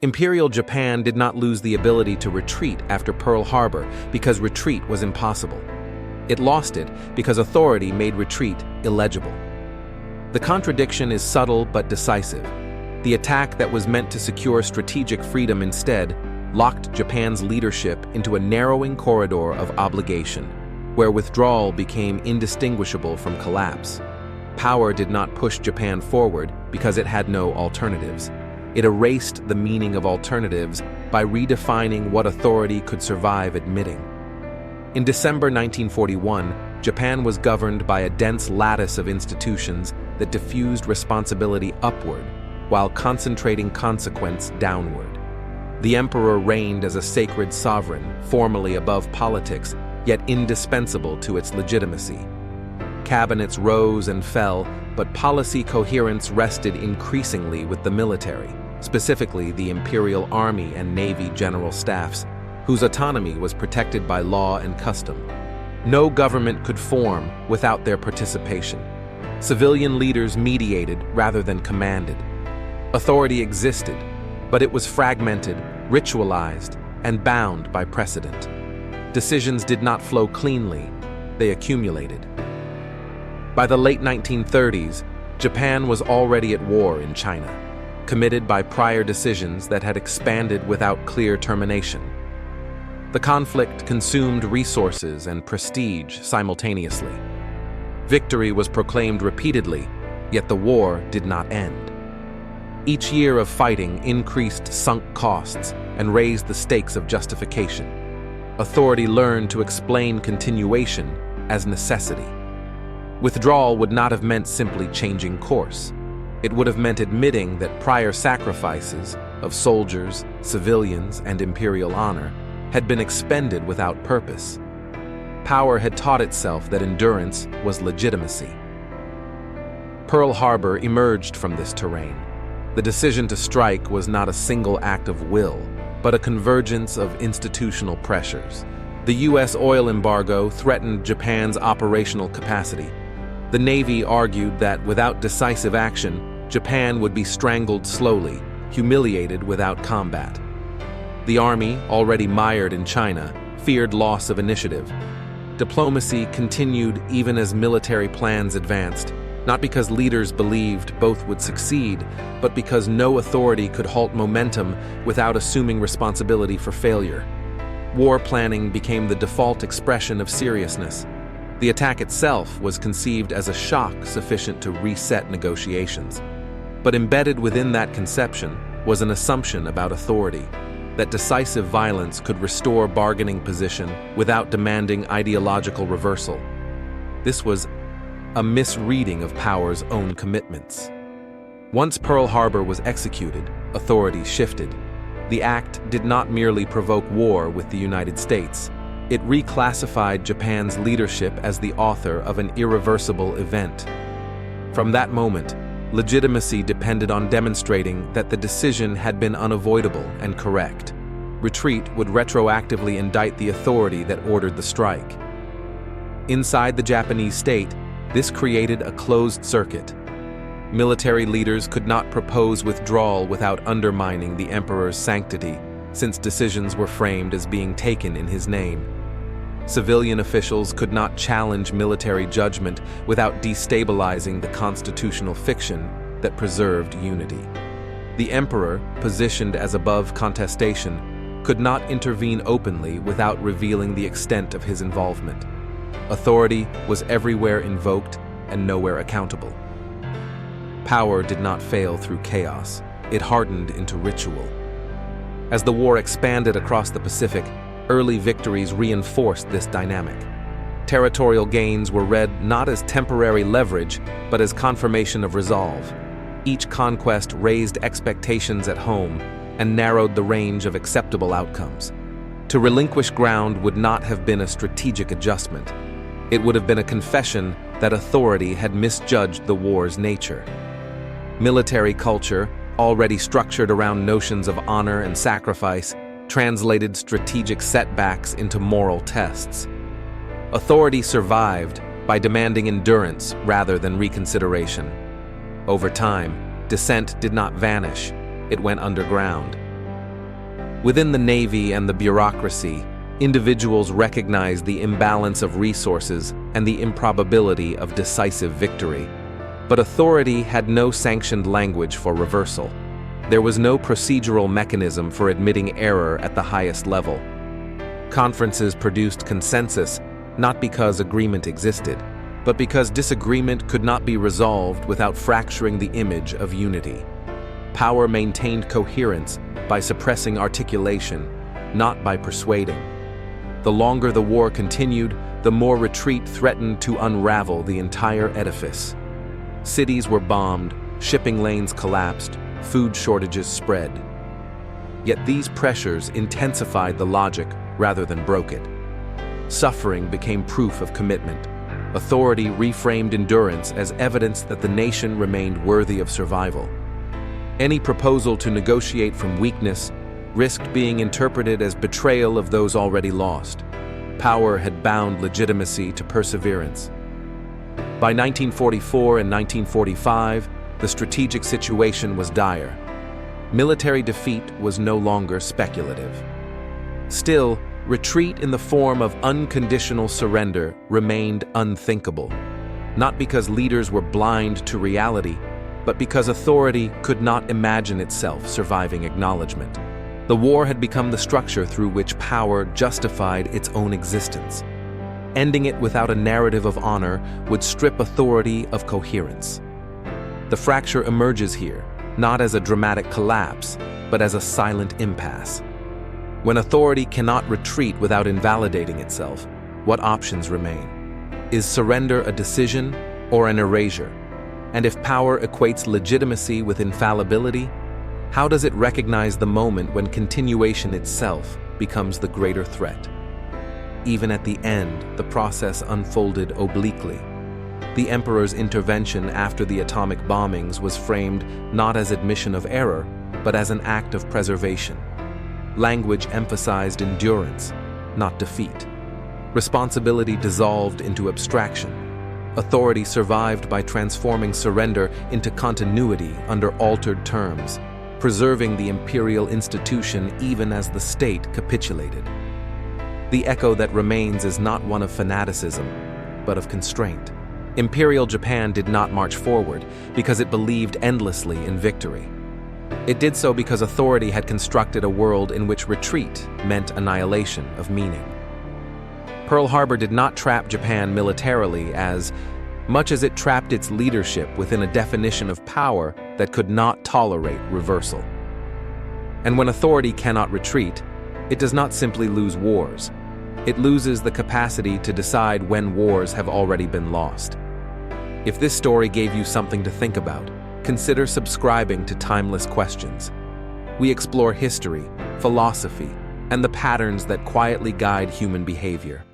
Imperial Japan did not lose the ability to retreat after Pearl Harbor because retreat was impossible. It lost it because authority made retreat illegible. The contradiction is subtle but decisive. The attack that was meant to secure strategic freedom instead locked Japan's leadership into a narrowing corridor of obligation, where withdrawal became indistinguishable from collapse. Power did not push Japan forward because it had no alternatives. It erased the meaning of alternatives by redefining what authority could survive admitting. In December 1941, Japan was governed by a dense lattice of institutions that diffused responsibility upward while concentrating consequence downward. The emperor reigned as a sacred sovereign, formally above politics, yet indispensable to its legitimacy. Cabinets rose and fell, but policy coherence rested increasingly with the military, specifically the Imperial Army and Navy general staffs, whose autonomy was protected by law and custom. No government could form without their participation. Civilian leaders mediated rather than commanded. Authority existed, but it was fragmented, ritualized, and bound by precedent. Decisions did not flow cleanly, they accumulated. By the late 1930s, Japan was already at war in China, committed by prior decisions that had expanded without clear termination. The conflict consumed resources and prestige simultaneously. Victory was proclaimed repeatedly, yet the war did not end. Each year of fighting increased sunk costs and raised the stakes of justification. Authority learned to explain continuation as necessity. Withdrawal would not have meant simply changing course. It would have meant admitting that prior sacrifices of soldiers, civilians, and imperial honor had been expended without purpose. Power had taught itself that endurance was legitimacy. Pearl Harbor emerged from this terrain. The decision to strike was not a single act of will, but a convergence of institutional pressures. The U.S. oil embargo threatened Japan's operational capacity. The Navy argued that without decisive action, Japan would be strangled slowly, humiliated without combat. The Army, already mired in China, feared loss of initiative. Diplomacy continued even as military plans advanced, not because leaders believed both would succeed, but because no authority could halt momentum without assuming responsibility for failure. War planning became the default expression of seriousness. The attack itself was conceived as a shock sufficient to reset negotiations. But embedded within that conception was an assumption about authority, that decisive violence could restore bargaining position without demanding ideological reversal. This was a misreading of power's own commitments. Once Pearl Harbor was executed, authorities shifted. The act did not merely provoke war with the United States. It reclassified Japan's leadership as the author of an irreversible event. From that moment, legitimacy depended on demonstrating that the decision had been unavoidable and correct. Retreat would retroactively indict the authority that ordered the strike. Inside the Japanese state, this created a closed circuit. Military leaders could not propose withdrawal without undermining the emperor's sanctity, since decisions were framed as being taken in his name. Civilian officials could not challenge military judgment without destabilizing the constitutional fiction that preserved unity. The emperor, positioned as above contestation, could not intervene openly without revealing the extent of his involvement. Authority was everywhere invoked and nowhere accountable. Power did not fail through chaos. It hardened into ritual. As the war expanded across the Pacific, early victories reinforced this dynamic. Territorial gains were read not as temporary leverage, but as confirmation of resolve. Each conquest raised expectations at home and narrowed the range of acceptable outcomes. To relinquish ground would not have been a strategic adjustment. It would have been a confession that authority had misjudged the war's nature. Military culture, already structured around notions of honor and sacrifice, translated strategic setbacks into moral tests. Authority survived by demanding endurance rather than reconsideration. Over time, dissent did not vanish, it went underground. Within the Navy and the bureaucracy, individuals recognized the imbalance of resources and the improbability of decisive victory. But authority had no sanctioned language for reversal. There was no procedural mechanism for admitting error at the highest level. Conferences produced consensus, not because agreement existed, but because disagreement could not be resolved without fracturing the image of unity. Power maintained coherence by suppressing articulation, not by persuading. The longer the war continued, the more retreat threatened to unravel the entire edifice. Cities were bombed, shipping lanes collapsed, food shortages spread. Yet these pressures intensified the logic rather than broke it. Suffering became proof of commitment. Authority reframed endurance as evidence that the nation remained worthy of survival. Any proposal to negotiate from weakness risked being interpreted as betrayal of those already lost. Power had bound legitimacy to perseverance. By 1944 and 1945, the strategic situation was dire. Military defeat was no longer speculative. Still, retreat in the form of unconditional surrender remained unthinkable, not because leaders were blind to reality, but because authority could not imagine itself surviving acknowledgement. The war had become the structure through which power justified its own existence. Ending it without a narrative of honor would strip authority of coherence. The fracture emerges here, not as a dramatic collapse, but as a silent impasse. When authority cannot retreat without invalidating itself, what options remain? Is surrender a decision or an erasure? And if power equates legitimacy with infallibility, how does it recognize the moment when continuation itself becomes the greater threat? Even at the end, the process unfolded obliquely. The emperor's intervention after the atomic bombings was framed not as admission of error, but as an act of preservation. Language emphasized endurance, not defeat. Responsibility dissolved into abstraction. Authority survived by transforming surrender into continuity under altered terms, preserving the imperial institution even as the state capitulated. The echo that remains is not one of fanaticism, but of constraint. Imperial Japan did not march forward because it believed endlessly in victory. It did so because authority had constructed a world in which retreat meant annihilation of meaning. Pearl Harbor did not trap Japan militarily as much as it trapped its leadership within a definition of power that could not tolerate reversal. And when authority cannot retreat, it does not simply lose wars. It loses the capacity to decide when wars have already been lost. If this story gave you something to think about, consider subscribing to Timeless Questions. We explore history, philosophy, and the patterns that quietly guide human behavior.